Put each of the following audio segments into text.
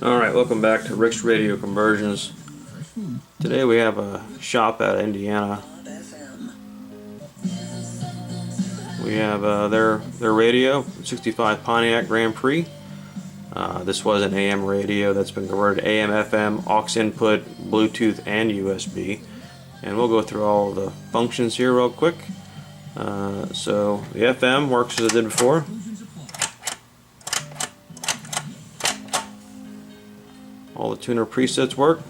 Alright, welcome back to Rick's Radio Conversions. Today we have a shop out of Indiana. We have their radio, 65 Pontiac Grand Prix. This was an AM radio that's been converted to AM, FM, aux input, Bluetooth, and USB. And we'll go through all of the functions here real quick. So the FM works as it did before. All the tuner presets work.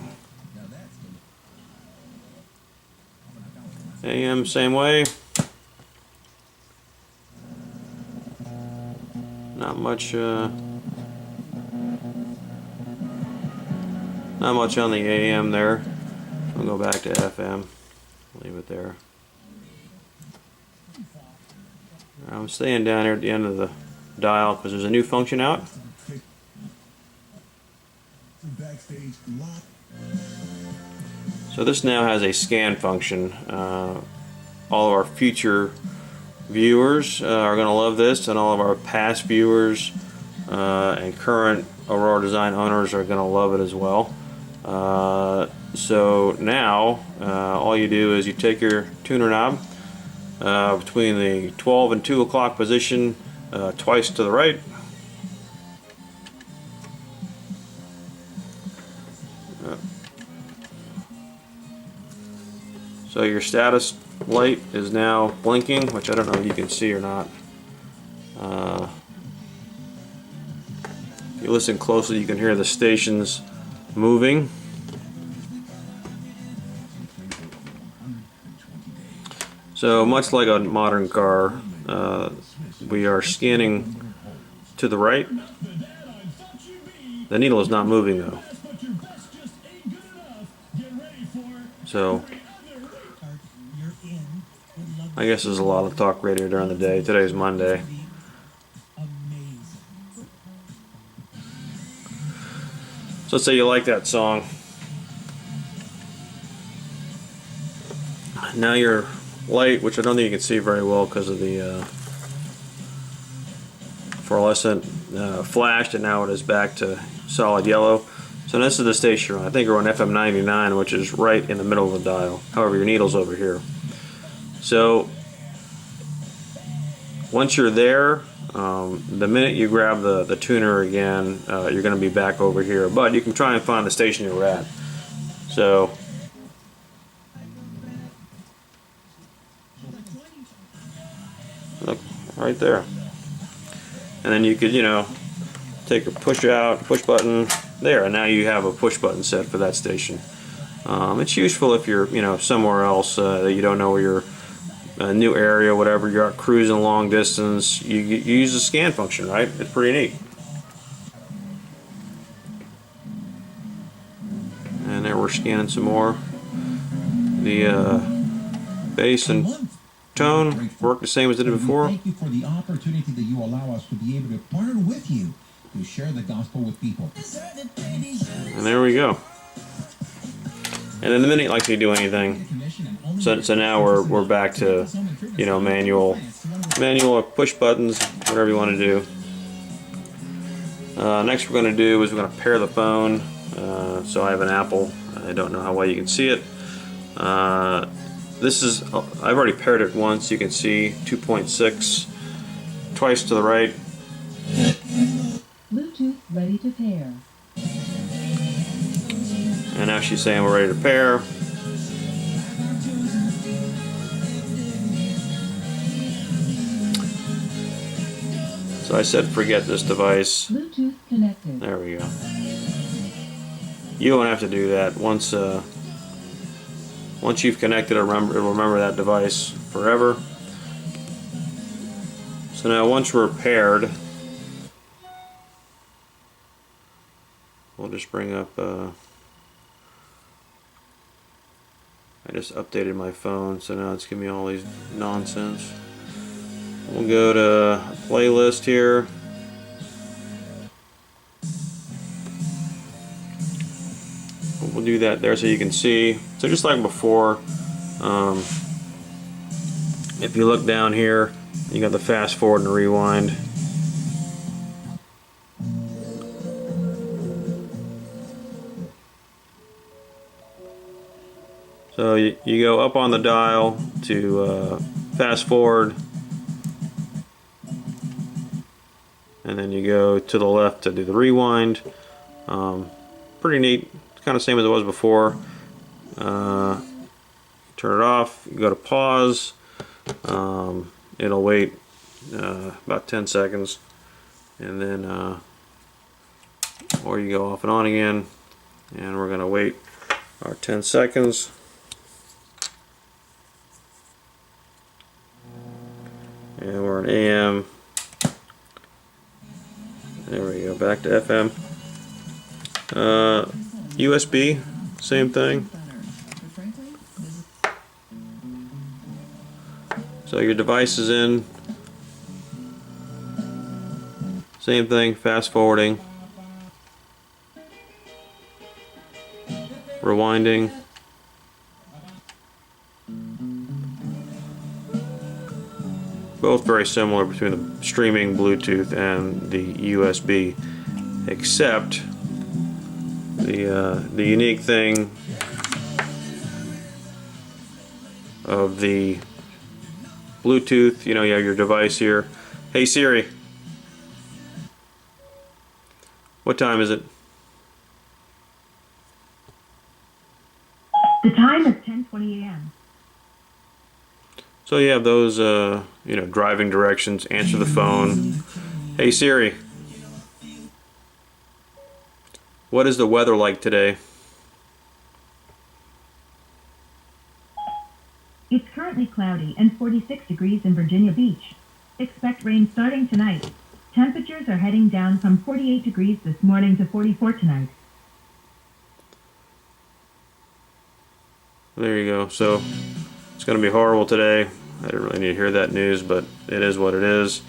AM same way. Not much on the AM there. We'll go back to FM. Leave it there. I'm staying down here at the end of the dial because there's a new function out. So this now has a scan function. All of our future viewers are going to love this, and all of our past viewers and current Aurora Design owners are going to love it as well. So now all you do is you take your tuner knob between the 12 and 2 o'clock position twice to the right. So your status light is now blinking, which I don't know if you can see or not. If you listen closely, you can hear the stations moving. So much like a modern car, we are scanning to the right. The needle is not moving though. So I guess there's a lot of talk radio during the day. Today's Monday. So let's say you like that song. Now your light, which I don't think you can see very well because of the fluorescent, flashed, and now it is back to solid yellow. So this is the station I think we're on FM 99, which is right in the middle of the dial. However, your needle's over here. So once you're there, the minute you grab the tuner again, you're going to be back over here. But you can try and find the station you're at. So look right there, and then you could, take a push button there, and now you have a push button set for that station. It's useful if you're somewhere else that you don't know where you're. A new area, whatever, you're out cruising long distance, you use the scan function, right? It's pretty neat. And there we're scanning some more. The bass and tone work the same as it did before. Thank you for the opportunity that you allow us to be able to partner with you to share the gospel with people. And there we go. And then the minute like to do anything. So now we're back to manual or push buttons, whatever you want to do. Next we're going to do is we're going to pair the phone. So I have an Apple. I don't know how well you can see it. This is I've already paired it once. You can see 2.6 twice to the right. Bluetooth ready to pair. And now she's saying we're ready to pair. So I said forget this device. Bluetooth connected. There we go. You don't have to do that. Once you've connected, it'll remember that device forever. So now once we're paired, we'll just bring up I just updated my phone, so now it's giving me all these nonsense. We'll go to playlist here. We'll do that there so you can see. So just like before, if you look down here, you got the fast forward and rewind. So you go up on the dial to fast forward, and then you go to the left to do the rewind. Pretty neat, kind of same as it was before. Turn it off, you go to pause, it'll wait about 10 seconds, and then or you go off and on again, and we're going to wait our 10 seconds. And we're in AM. There we go, back to FM. USB, same thing. So your device is in. Same thing, fast forwarding. Rewinding. Both very similar between the streaming Bluetooth and the USB, except the unique thing of the Bluetooth, you know, you have your device here. Hey Siri, what time is it? The time is 10:20 a.m. So you have those, you know, driving directions, answer the phone. Hey Siri, what is the weather like today? It's currently cloudy and 46 degrees in Virginia Beach. Expect rain starting tonight. Temperatures are heading down from 48 degrees this morning to 44 tonight. There you go. So it's going to be horrible today. I didn't really need to hear that news, but it is what it is.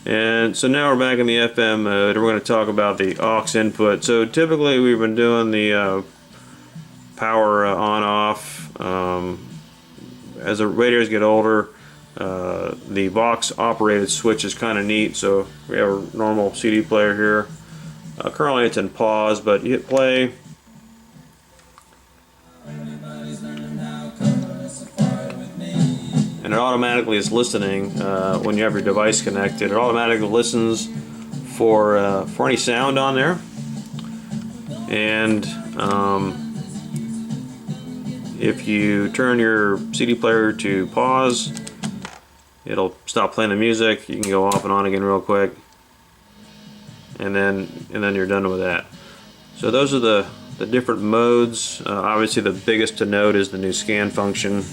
And so now we're back in the FM mode. We're going to talk about the aux input. So typically we've been doing the power on-off. As the radios get older, the Vox operated switch is kind of neat. So we have a normal CD player here. Currently it's in pause, but you hit play. And it automatically is listening when you have your device connected. It automatically listens for any sound on there. And if you turn your CD player to pause, it'll stop playing the music. You can go off and on again real quick, and then you're done with that. So those are the different modes. Obviously, the biggest to note is the new scan function.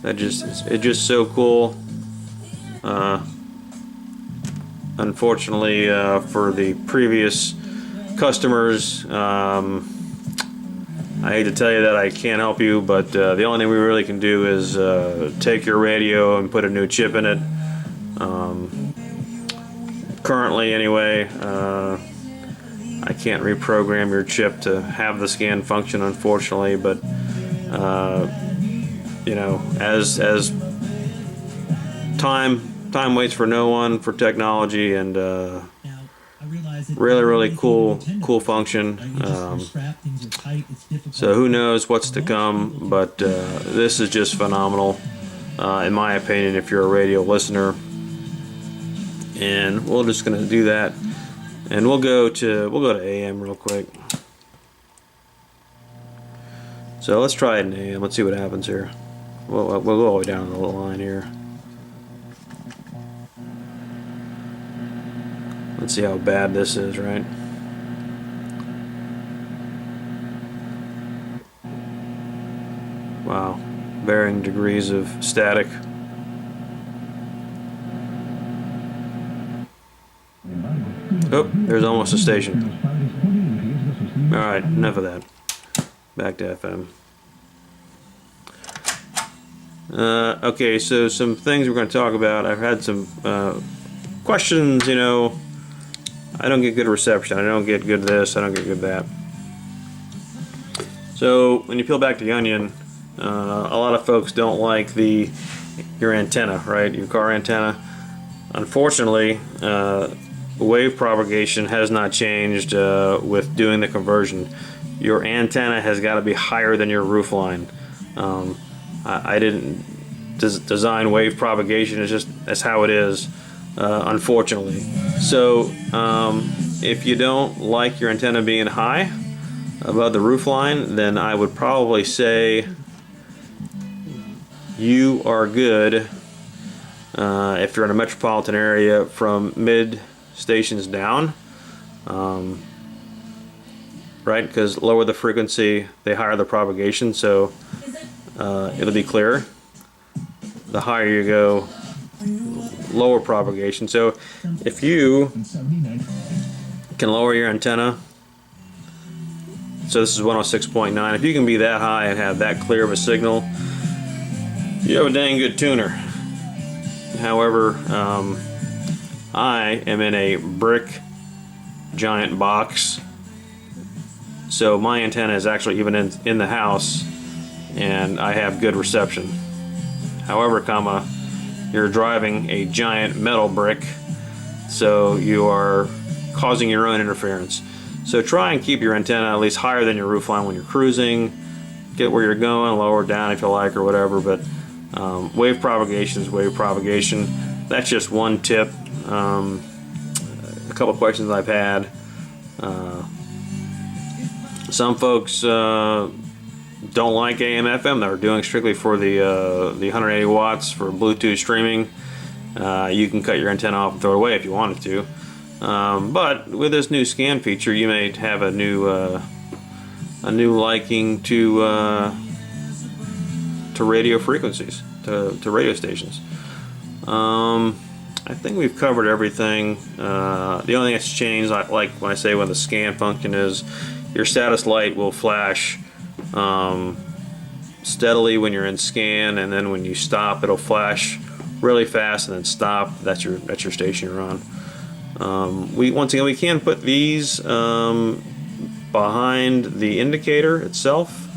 It's just so cool. Unfortunately, for the previous customers, I hate to tell you that I can't help you, but the only thing we really can do is take your radio and put a new chip in it. Currently, anyway, I can't reprogram your chip to have the scan function, unfortunately, but you know, as time waits for no one for technology, and really cool function. So who knows what's to come, but this is just phenomenal, in my opinion, if you're a radio listener. And we're just gonna do that, and we'll go to AM real quick. So let's try it in AM. Let's see what happens here. We'll go all the way down the little line here. Let's see how bad this is, right? Wow, varying degrees of static. Oh, there's almost a station. Alright, enough of that. Back to FM. Okay, so some things we're going to talk about. I've had some questions, you know. I don't get good reception. I don't get good this. I don't get good that. So when you peel back the onion, a lot of folks don't like your antenna, right? Your car antenna. Unfortunately, wave propagation has not changed with doing the conversion. Your antenna has got to be higher than your roof line. I didn't design wave propagation. It's just that's how it is, unfortunately. So if you don't like your antenna being high above the roof line, then I would probably say you are good if you're in a metropolitan area from mid stations down, right? Because lower the frequency, the higher the propagation, so it'll be clearer. The higher you go, lower propagation. So if you can lower your antenna, so this is 106.9, if you can be that high and have that clear of a signal, you have a dang good tuner. However, I am in a brick giant box, so my antenna is actually even in the house, and I have good reception. However, you're driving a giant metal brick, so you are causing your own interference. So try and keep your antenna at least higher than your roof line when you're cruising. Get where you're going, lower down if you like or whatever, but wave propagation is wave propagation. That's just one tip. A couple questions I've had. Some folks don't like AM FM. They're doing strictly for the 180 watts for Bluetooth streaming. You can cut your antenna off and throw it away if you wanted to. But with this new scan feature, you may have a new liking to radio frequencies, to radio stations. I think we've covered everything. The only thing that's changed, like when I say when the scan function is, your status light will flash steadily when you're in scan, and then when you stop, it'll flash really fast and then stop. That's your station you're on. Once again, we can put these behind the indicator itself.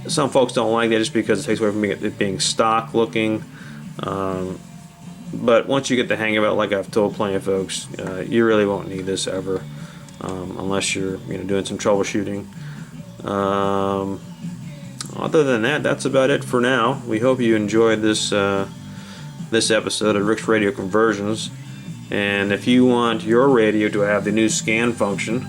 Some folks don't like that just because it takes away from it being stock looking. But once you get the hang of it, like I've told plenty of folks, you really won't need this ever, unless you're doing some troubleshooting. Other than that, that's about it for now. We hope you enjoyed this episode of Rick's Radio Conversions. And if you want your radio to have the new scan function,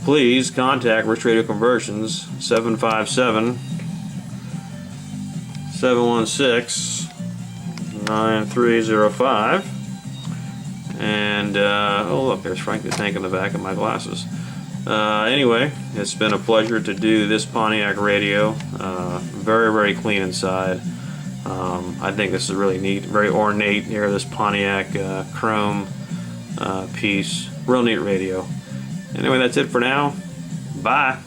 please contact Rick's Radio Conversions, 757-716-9305. And oh look, there's Frank the Tank in the back of my glasses. Anyway, it's been a pleasure to do this Pontiac radio. Very, very clean inside. I think this is really neat, very ornate here, this Pontiac chrome piece. Real neat radio. Anyway, that's it for now. Bye.